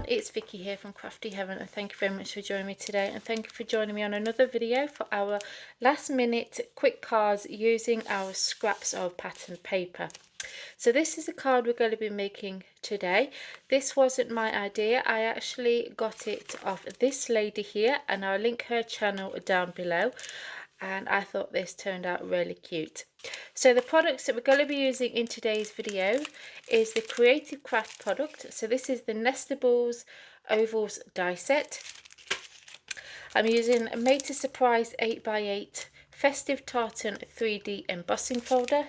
everyone, it's Vicky here from Crafty Heaven, and thank you very much for joining me today, and thank you for joining me on another video for our last minute quick cards using our scraps of pattern paper. So this is the card we're going to be making today. This wasn't my idea, I actually got it off this lady here, and I'll link her channel down below, and I thought this turned out really cute. So the products that we're going to be using in today's video is the Creative Craft product. So this is the Nestables Ovals die set. I'm using a Made to Surprise 8x8 Festive Tartan 3D embossing folder.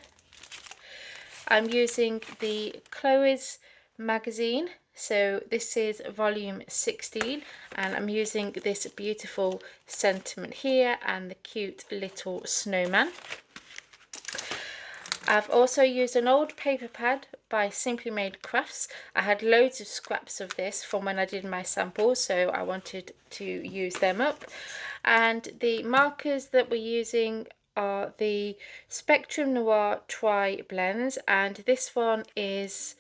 I'm using the Chloe's magazine. So this is volume 16, and I'm using this beautiful sentiment here and the cute little snowman. I've also used an old paper pad by Simply Made Crafts. I had loads of scraps of this from when I did my samples, so I wanted to use them up. And the markers that we're using are the Spectrum Noir Tri Blends, and this one is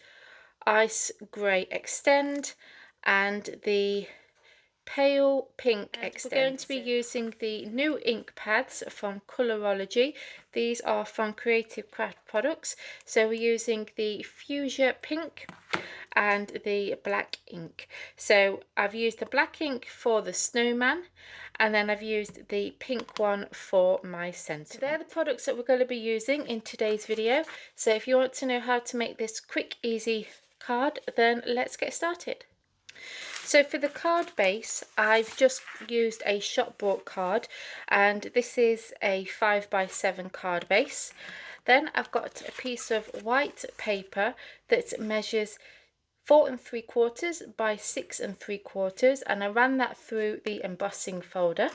Ice Grey Extend and the Pale Pink Extend. We're going to be using the new ink pads from Colorology. These are from Creative Craft products. So we're using the Fuchsia Pink and the black ink. So I've used the black ink for the snowman, and then I've used the pink one for my sentiment. So they're the products that we're going to be using in today's video. So if you want to know how to make this quick, easy card, then let's get started. So for the card base, I've just used a shop bought card, and this is a 5x7 card base. Then I've got a piece of white paper that measures 4 3/4 by 6 3/4, and I ran that through the embossing folder.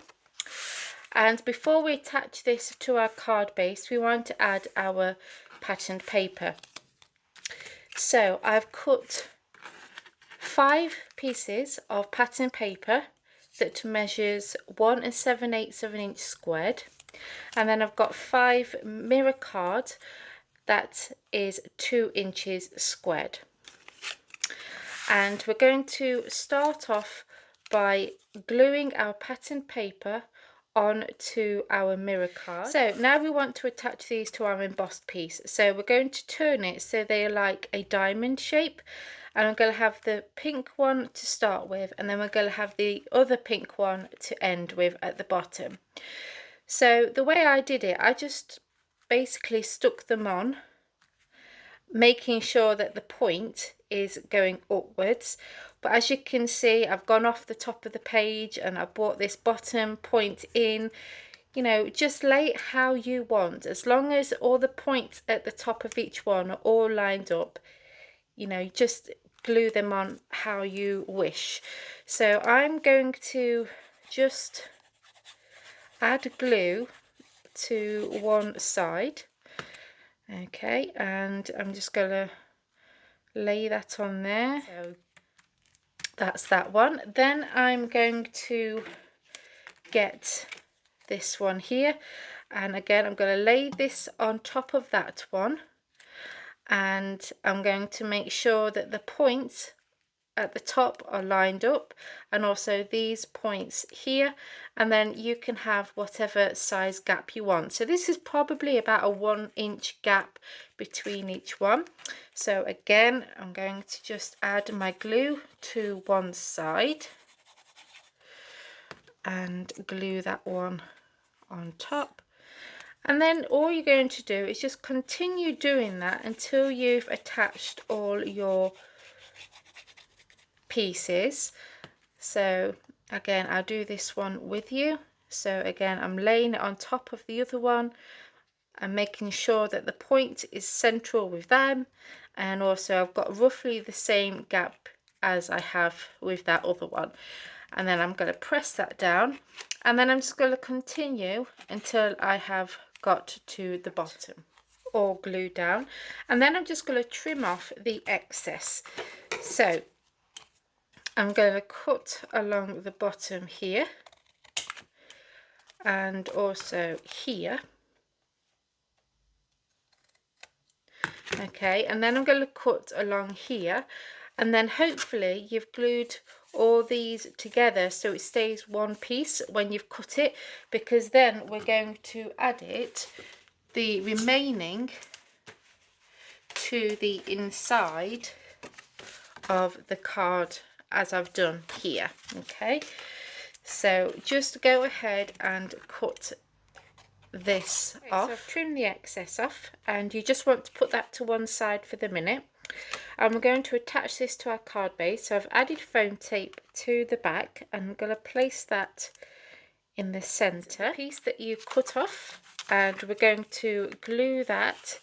And before we attach this to our card base, we want to add our patterned paper. So I've cut 5 pieces of pattern paper that measures 1 7/8 of an inch squared, and then I've got 5 mirror card that is 2 inches squared. And we're going to start off by gluing our pattern paper onto our mirror card. So now we want to attach these to our embossed piece. So we're going to turn it so they are like a diamond shape, and I'm going to have the pink one to start with, and then we're going to have the other pink one to end with at the bottom. So the way I did it, I just basically stuck them on, making sure that the point is going upwards. But as you can see, I've gone off the top of the page and I brought this bottom point in. You know, just lay it how you want, as long as all the points at the top of each one are all lined up. You know, just glue them on how you wish. So I'm going to just add glue to one side. Okay, and I'm just going to lay that on there. So that's that one. Then I'm going to get this one here, and again I'm going to lay this on top of that one, and I'm going to make sure that the points at the top are lined up, and also these points here, and then you can have whatever size gap you want. So this is probably about a 1 inch gap between each one. So again, I'm going to just add my glue to one side and glue that one on top. And then all you're going to do is just continue doing that until you've attached all your pieces. So again, I'll do this one with you. So again, I'm laying it on top of the other one and making sure that the point is central with them, and also I've got roughly the same gap as I have with that other one. And then I'm going to press that down, and then I'm just going to continue until I have got to the bottom, all glued down, and then I'm just going to trim off the excess. So I'm going to cut along the bottom here and also here. Okay, and then I'm going to cut along here, and then hopefully you've glued all these together so it stays one piece when you've cut it, because then we're going to add the remaining to the inside of the card as I've done here. Okay, so just go ahead and cut this off. So I've trimmed the excess off, and you just want to put that to one side for the minute. And we're going to attach this to our card base. So I've added foam tape to the back, and I'm going to place that in the center piece that you cut off, and we're going to glue that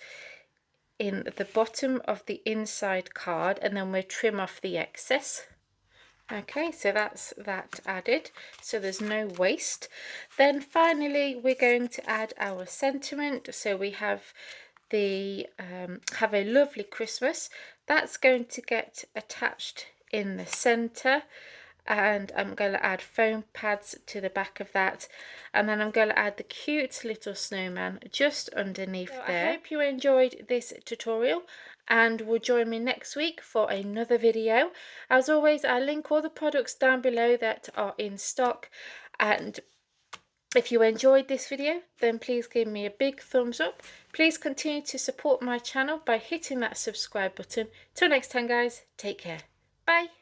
in the bottom of the inside card, and then we'll trim off the excess. Okay, so that's that added, so there's no waste. Then finally we're going to add our sentiment. So we have the have a lovely Christmas. That's going to get attached in the center, and I'm going to add foam pads to the back of that, and then I'm going to add the cute little snowman just underneath there. I hope you enjoyed this tutorial and will join me next week for another video. As always, I'll link all the products down below that are in stock, and if you enjoyed this video, then please give me a big thumbs up. Please continue to support my channel by hitting that subscribe button. Till next time guys, take care. Bye.